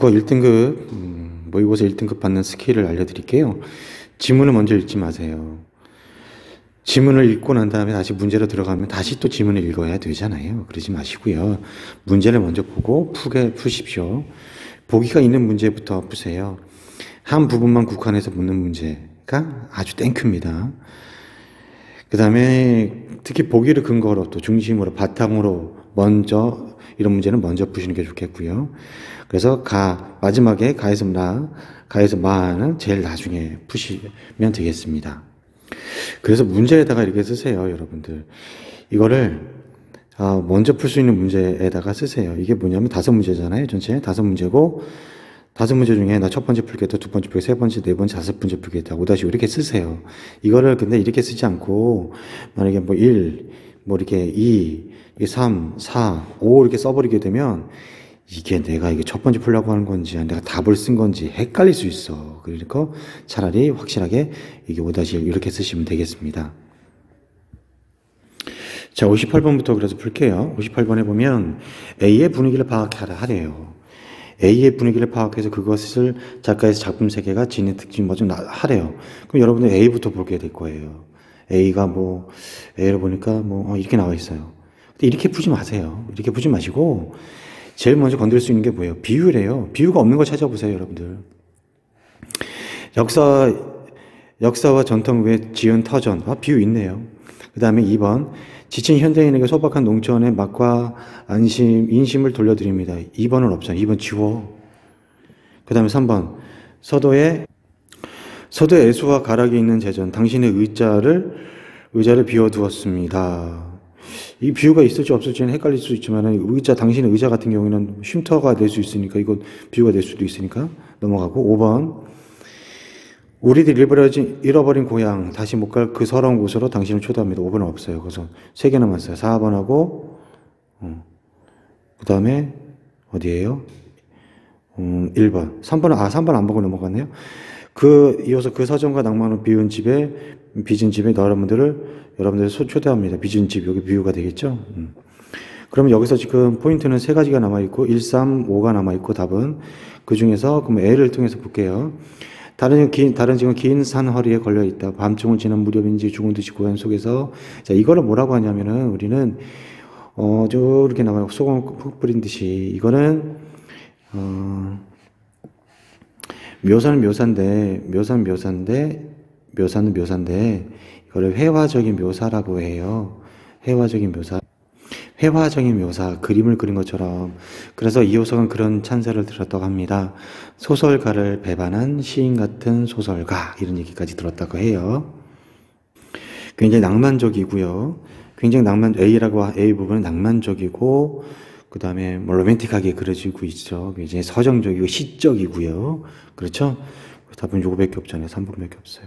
국어 1등급, 모의고사 1등급 받는 스킬을 알려드릴게요. 지문을 먼저 읽지 마세요. 지문을 읽고 난 다음에 다시 문제로 들어가면 다시 또 지문을 읽어야 되잖아요. 그러지 마시고요. 문제를 먼저 보고 푸십시오. 보기가 있는 문제부터 푸세요. 한 부분만 국한해서 묻는 문제가 아주 땡큐입니다. 그 다음에 특히 보기를 근거로 또 중심으로 바탕으로 먼저 이런 문제는 먼저 푸시는 게 좋겠고요. 그래서 마지막에 가에서 마는 제일 나중에 푸시면 되겠습니다. 그래서 문제에다가 이렇게 쓰세요, 여러분들. 이거를 먼저 풀 수 있는 문제에다가 쓰세요. 이게 뭐냐면 5문제잖아요. 전체 5문제고 5문제 중에 나 첫 번째 풀겠다, 두 번째 풀겠다, 세 번째, 네 번째, 다섯 번째 풀겠다, 5-5 이렇게 쓰세요. 이거를 근데 이렇게 쓰지 않고 만약에 뭐 1, 뭐 이렇게 2, 3, 4, 5 이렇게 써버리게 되면 이게 내가 이게 첫 번째 풀려고 하는 건지 내가 답을 쓴 건지 헷갈릴 수 있어. 그러니까 차라리 확실하게 이게 5-1 이렇게 쓰시면 되겠습니다. 자, 58번부터 그래서 풀게요. 58번에 보면 A의 분위기를 파악하라 하래요. A의 분위기를 파악해서 그것을 작가의 작품 세계가 지닌 특징 뭐 좀 하래요. 그럼 여러분들 A부터 보게 될 거예요. A가 뭐 A를 보니까 뭐 이렇게 나와 있어요. 근데 이렇게 푸지 마세요. 이렇게 푸지 마시고 제일 먼저 건드릴 수 있는 게 뭐예요? 비유래요. 비유가 없는 거 찾아보세요, 여러분들. 역사와 전통 외 지은 터전. 비유 있네요. 그 다음에 2번. 지친 현대인에게 소박한 농촌의 맛과 인심을 돌려드립니다. 2번은 없잖아요. 2번 지워. 그 다음에 3번. 서도에 애수와 가락이 있는 제전. 당신의 의자를 비워두었습니다. 이 비유가 있을지 없을지는 헷갈릴 수 있지만 당신의 의자 같은 경우에는 쉼터가 될 수 있으니까 이건 비유가 될 수도 있으니까 넘어가고 5번. 우리들 잃어버린 고향 다시 못 갈 그 서러운 곳으로 당신을 초대합니다. 5번은 없어요. 그래서 3개 남았어요. 4번하고 그 다음에 어디에요? 1번. 3번 안 보고 넘어갔네요. 이어서 그 서점과 낭만을 빚은 집에 여러분들을 초대합니다. 빚은 집, 여기 비유가 되겠죠? 그러면 여기서 지금 포인트는 3가지가 남아있고, 1, 3, 5가 남아있고, 답은. 그 중에서, 그럼 A를 통해서 볼게요. 다른 지금 긴 산 허리에 걸려있다. 밤중을 지난 무렵인지 죽은 듯이 고향 속에서. 자, 이거를 뭐라고 하냐면은, 우리는, 저렇게 나와요. 소금 푹 뿌린 듯이. 이거는, 묘사는 묘사인데, 이거를 회화적인 묘사라고 해요. 회화적인 묘사, 그림을 그린 것처럼. 그래서 이호석은 그런 찬사를 들었다고 합니다. 소설가를 배반한 시인 같은 소설가, 이런 얘기까지 들었다고 해요. 굉장히 낭만적이고요. A 부분은 낭만적이고, 그 다음에 뭐 로맨틱하게 그려지고 있죠. 굉장히 서정적이고 시적이고요. 그렇죠? 답은 요거밖에 없잖아요. 3번밖에 없어요.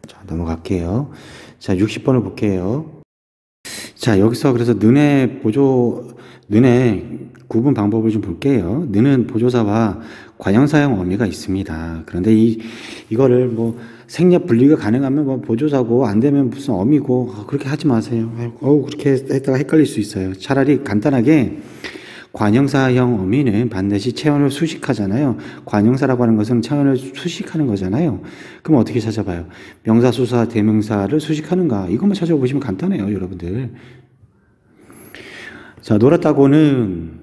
자, 넘어갈게요. 자, 60번을 볼게요. 자, 여기서 그래서 는의 구분 방법을 좀 볼게요. 는은 보조사와 관형사형 어미가 있습니다. 그런데 이거를 뭐 생략 분리가 가능하면 뭐 보조사고 안 되면 무슨 어미고 그렇게 하지 마세요. 그렇게 했다가 헷갈릴 수 있어요. 차라리 간단하게 관형사형 어미는 반드시 체언을 수식하잖아요. 관형사라고 하는 것은 체언을 수식하는 거잖아요. 그럼 어떻게 찾아봐요? 명사, 수사, 대명사를 수식하는가? 이것만 찾아보시면 간단해요, 여러분들. 자, 놀았다고는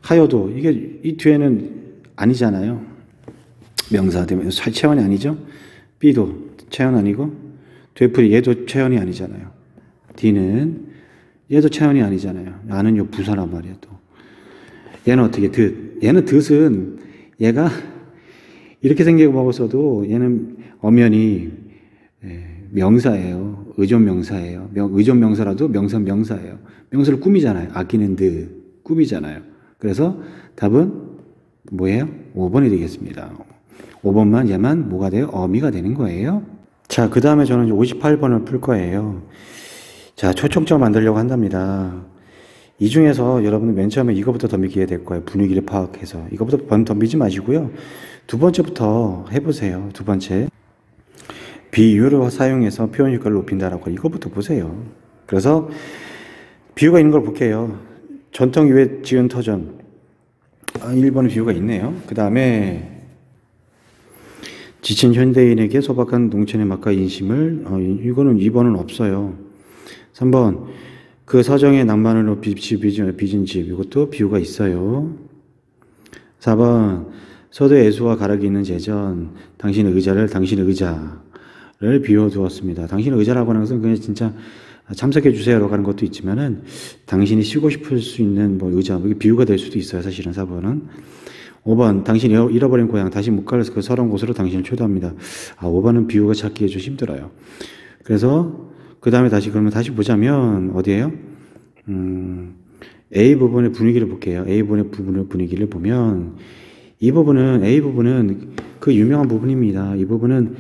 하여도 이 뒤에는 아니잖아요. 명사, 대명사, 체언이 아니죠? B도 체언 아니고 되풀이 얘도 체언이 아니잖아요. D는 얘도 체언이 아니잖아요. 나는 요 부사란 말이야, 또. 얘는 어떻게, 얘는 듣은, 얘가 이렇게 생겨먹었어도 얘는 엄연히 명사예요. 의존명사예요. 의존명사라도 명사예요. 명사를 꾸미잖아요. 아끼는 꾸미잖아요. 그래서 답은 뭐예요? 5번이 되겠습니다. 5번만 얘만 뭐가 돼요? 어미가 되는 거예요. 자, 그 다음에 저는 58번을 풀 거예요. 자, 초청장 만들려고 한답니다. 이 중에서 여러분들 맨 처음에 이거부터 덤비게 될 거예요. 분위기를 파악해서. 이거부터 덤비지 마시고요. 두 번째부터 해보세요. 두 번째. 비유를 사용해서 표현 효과를 높인다라고. 이거부터 보세요. 그래서 비유가 있는 걸 볼게요. 전통 이외 지은 터전. 1번은 비유가 있네요. 그 다음에 지친 현대인에게 소박한 농촌의 맛과 인심을, 이거는 2번은 없어요. 3번, 그 서정의 낭만으로 빚은 집, 이것도 비유가 있어요. 4번, 서도의 애수와 가락이 있는 제전, 당신의 의자를 비워두었습니다. 당신의 의자라고 하는 것은 그냥 진짜 참석해 주세요라고 하는 것도 있지만은 당신이 쉬고 싶을 수 있는 뭐 의자, 이게 비유가 될 수도 있어요. 사실은 4번은. 5번, 당신이 잃어버린 고향, 다시 못 갈 그 서러운 곳으로 당신을 초대합니다. 5번은 비유가 찾기에 좀 힘들어요. 그래서 그 다음에 그러면 다시 보자면 어디에요? A 부분의 분위기를 볼게요. A 부분의 분위기를 보면 A 부분은 그 유명한 부분입니다. 이 부분은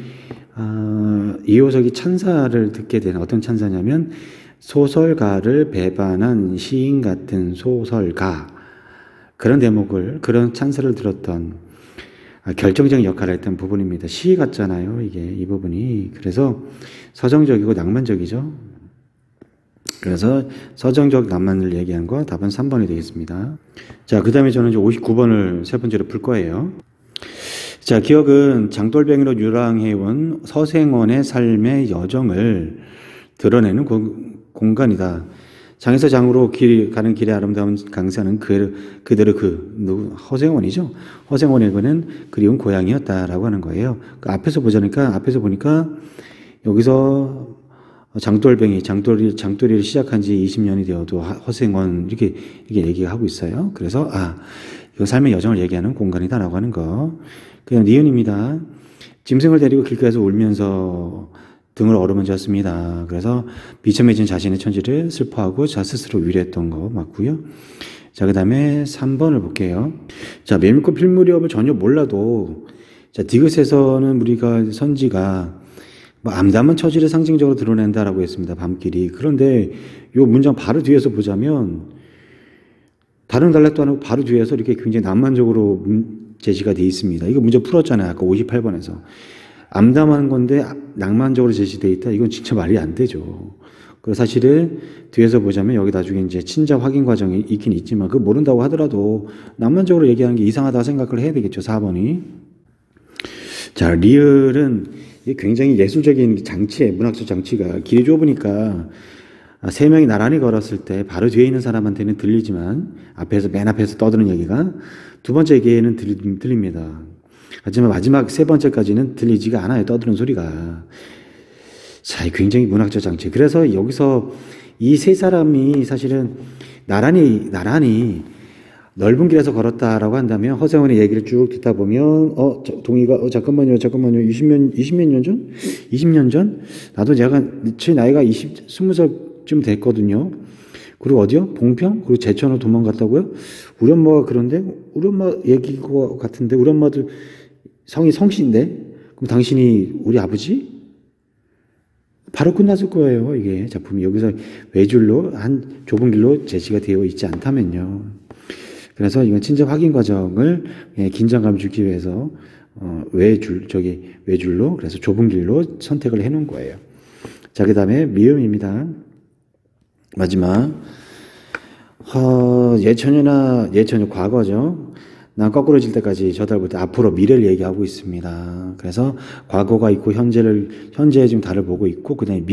이호석이 찬사를 듣게 되는, 어떤 찬사냐면 소설가를 배반한 시인 같은 소설가, 그런 대목을, 그런 찬사를 들었던 결정적인 역할을 했던 부분입니다. 시 같잖아요, 이 부분이. 그래서 서정적이고 낭만적이죠. 그래서 서정적 낭만을 얘기한 거 답은 3번이 되겠습니다. 자, 그 다음에 저는 이제 59번을 세 번째로 풀 거예요. 자, 기억은 장돌뱅이로 유랑해온 서생원의 삶의 여정을 드러내는 공간이다. 장에서 장으로 가는 길의 아름다운 강산은 그대로 허생원이죠. 허생원에게는 그리운 고향이었다라고 하는 거예요. 그 앞에서 보니까 여기서 장돌이를 시작한 지 20년이 되어도 허생원 이렇게 얘기를 하고 있어요. 그래서 이거 삶의 여정을 얘기하는 공간이다라고 하는 거. 그냥 니은입니다. 짐승을 데리고 길가에서 울면서 등을 어루만졌습니다. 그래서 비참해진 자신의 처지를 슬퍼하고 스스로 위로했던 거 맞고요. 자, 그 다음에 3번을 볼게요. 자, 메밀꽃 필 무렵을 전혀 몰라도, 자, 디귿에서는 우리가 선지가 암담한 처지를 상징적으로 드러낸다라고 했습니다. 밤길이. 그런데 요 문장 바로 뒤에서 보자면 다른 달락도 안 하고 바로 뒤에서 이렇게 굉장히 낭만적으로 제시가 되어 있습니다. 이거 문제 풀었잖아요. 아까 58번에서. 암담한 건데 낭만적으로 제시되어 있다. 이건 진짜 말이 안 되죠. 그리고 사실은 뒤에서 보자면 여기 나중에 이제 친자 확인 과정이 있긴 있지만 그거 모른다고 하더라도 낭만적으로 얘기하는 게 이상하다고 생각을 해야 되겠죠. 4번이. 자, 리을은 굉장히 예술적인 장치에, 문학적 장치가 길이 좁으니까 세 명이 나란히 걸었을 때 바로 뒤에 있는 사람한테는 들리지만 맨 앞에서 떠드는 얘기가 두 번째 얘기에는 들립니다. 하지만 마지막 세 번째까지는 들리지가 않아요. 떠드는 소리가. 자, 굉장히 문학적 장치. 그래서 여기서 이 세 사람이 사실은 나란히 넓은 길에서 걸었다라고 한다면 허생원의 얘기를 쭉 듣다 보면 동의가 잠깐만요. 20몇 년 전? 20년 전? 나도 제 나이가 20살쯤 됐거든요. 그리고 어디요? 봉평? 그리고 제천으로 도망갔다고요? 우리 엄마가 그런데? 우리 엄마 얘기인 것 같은데 우리 엄마도 성이 성씨인데? 그럼 당신이 우리 아버지? 바로 끝났을 거예요. 이게 작품이 여기서 외줄로 좁은 길로 제시가 되어 있지 않다면요. 그래서 이건 친접 확인 과정을 긴장감 주기 위해서 외줄로 그래서 좁은 길로 선택을 해 놓은 거예요. 자, 그다음에 미음입니다. 마지막 예천년 과거죠. 난 거꾸로질 때까지 저달부터 앞으로 미래를 얘기하고 있습니다. 그래서 과거가 있고 현재에 지금 달을 보고 있고 그다음에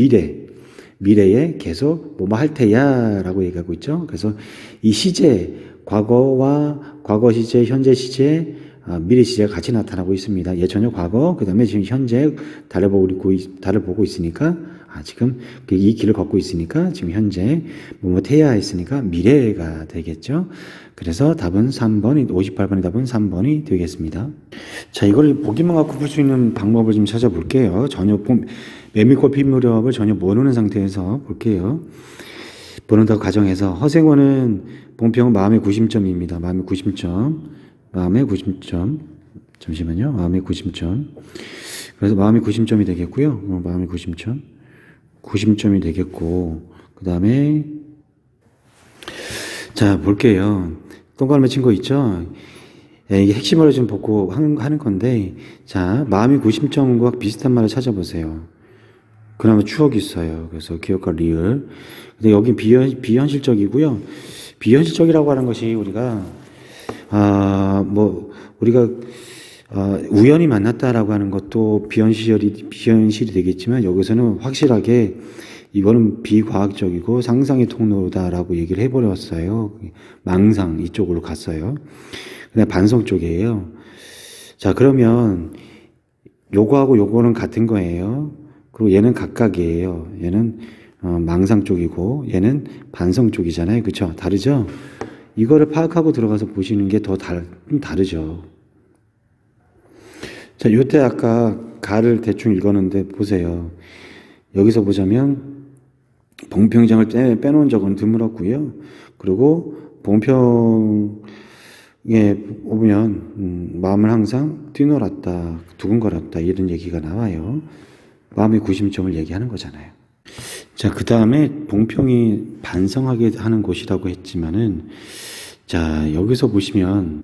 미래에 계속 뭐뭐 할 테야라고 얘기하고 있죠. 그래서 이 시제 과거 시제, 현재 시제, 미래 시제가 같이 나타나고 있습니다. 예천년 과거, 그다음에 지금 현재 달을 보고 있으니까 지금 이 길을 걷고 있으니까 지금 현재 뭐뭐 태야 했으니까 미래가 되겠죠. 그래서 답은 3번이 58번의 답은 3번이 되겠습니다. 자, 이걸 보기만 갖고 풀 수 있는 방법을 좀 찾아볼게요. 메밀꽃 필 무렵을 전혀 모르는 상태에서 볼게요. 보는다고 가정해서 허생원은 봉평은 마음의 구심점입니다. 마음의 구심점. 잠시만요. 마음의 구심점. 그래서 마음의 구심점이 되겠고요. 마음의 구심점이 되겠고 그 다음에 자, 볼게요. 동그라미 친 거 있죠? 이게 핵심으로 좀 보고 하는 건데 자, 마음의 구심점과 비슷한 말을 찾아보세요. 그나마 추억이 있어요. 그래서 기억과 리을. 근데 여긴 비현실적이고요. 비현실적이라고 하는 것이 우리가 우리가 우연히 만났다라고 하는 것도 비현실이 되겠지만 여기서는 확실하게 이거는 비과학적이고 상상의 통로다라고 얘기를 해버렸어요. 망상 이쪽으로 갔어요. 그냥 반성 쪽이에요. 자, 그러면 요거하고 요거는 같은 거예요. 그리고 얘는 각각이에요. 얘는 망상 쪽이고 얘는 반성 쪽이잖아요. 그쵸? 다르죠? 이거를 파악하고 들어가서 보시는 게 더 다르죠. 자, 요때 아까 가를 대충 읽었는데 보세요. 여기서 보자면 봉평장을 빼놓은 적은 드물었고요. 그리고 봉평에 오면 마음을 항상 뛰놀았다, 두근거렸다 이런 얘기가 나와요. 마음의 구심점을 얘기하는 거잖아요. 자, 그 다음에 봉평이 반성하게 하는 곳이라고 했지만은, 자, 여기서 보시면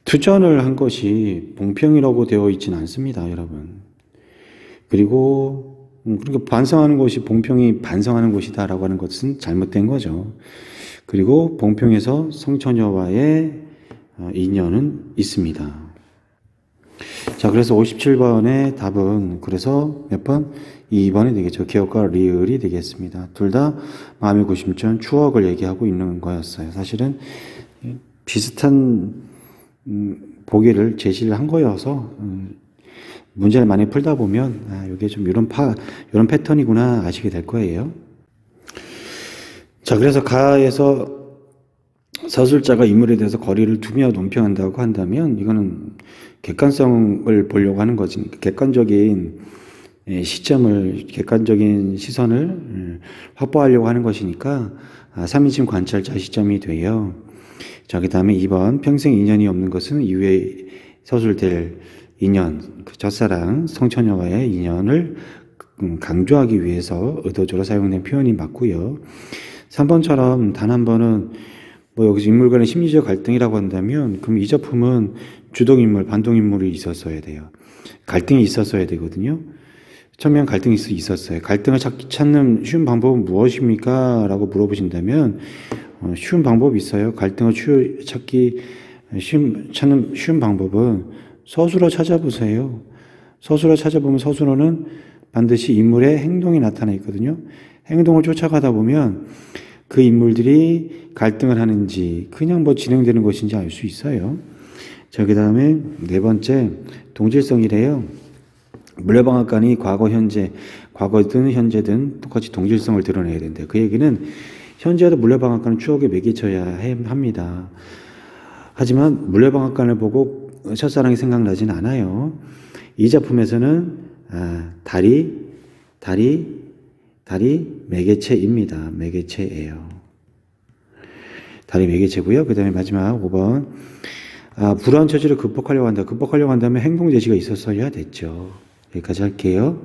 투전을 한 것이 봉평이라고 되어 있지는 않습니다, 여러분. 그리고 그러니까 반성하는 곳이 봉평이 반성하는 곳이다라고 하는 것은 잘못된 거죠. 그리고 봉평에서 성처녀와의 인연은 있습니다. 자, 그래서 57번의 답은 그래서 몇 번? 2번이 되겠죠. 기억과 리을이 되겠습니다. 둘 다 마음의 구심점, 추억을 얘기하고 있는 거였어요. 사실은 비슷한 보기를 제시를 한 거여서 문제를 많이 풀다 보면 이게 좀 이런 패턴이구나 아시게 될 거예요. 자, 그래서 가에서 서술자가 인물에 대해서 거리를 두며 논평한다고 한다면 이거는 객관성을 보려고 하는 거지. 객관적인 시점을, 객관적인 시선을 확보하려고 하는 것이니까 3인칭 관찰자 시점이 돼요. 자, 그 다음에 2번 평생 인연이 없는 것은 이후에 서술될 인연, 그 첫사랑 성처녀와의 인연을 강조하기 위해서 의도적으로 사용된 표현이 맞고요. 3번처럼 단 한 번은 여기서 인물 간의 심리적 갈등이라고 한다면 그럼 이 작품은 주동인물, 반동인물이 있었어야 돼요. 갈등이 있었어야 되거든요. 처음엔 갈등이 있었어요. 갈등을 찾는 쉬운 방법은 무엇입니까? 라고 물어보신다면 쉬운 방법이 있어요. 갈등을 찾는 쉬운 방법은 서술어 찾아보세요. 서술어 찾아보면 서술어는 반드시 인물의 행동이 나타나 있거든요. 행동을 쫓아가다 보면 그 인물들이 갈등을 하는지 그냥 진행되는 것인지 알 수 있어요. 자, 그 다음에 네 번째 동질성이래요. 물레방앗간이 과거든 현재든 똑같이 동질성을 드러내야 된대. 그 얘기는 현재에도 물레방앗간은 추억에 매개쳐야 합니다. 하지만 물레방앗간을 보고 첫사랑이 생각나진 않아요. 이 작품에서는 달이 매개체입니다. 매개체예요. 달이 매개체고요. 그 다음에 마지막 5번 불안 처지를 극복하려고 한다면 행동 제시가 있었어야 됐죠. 여기까지 할게요.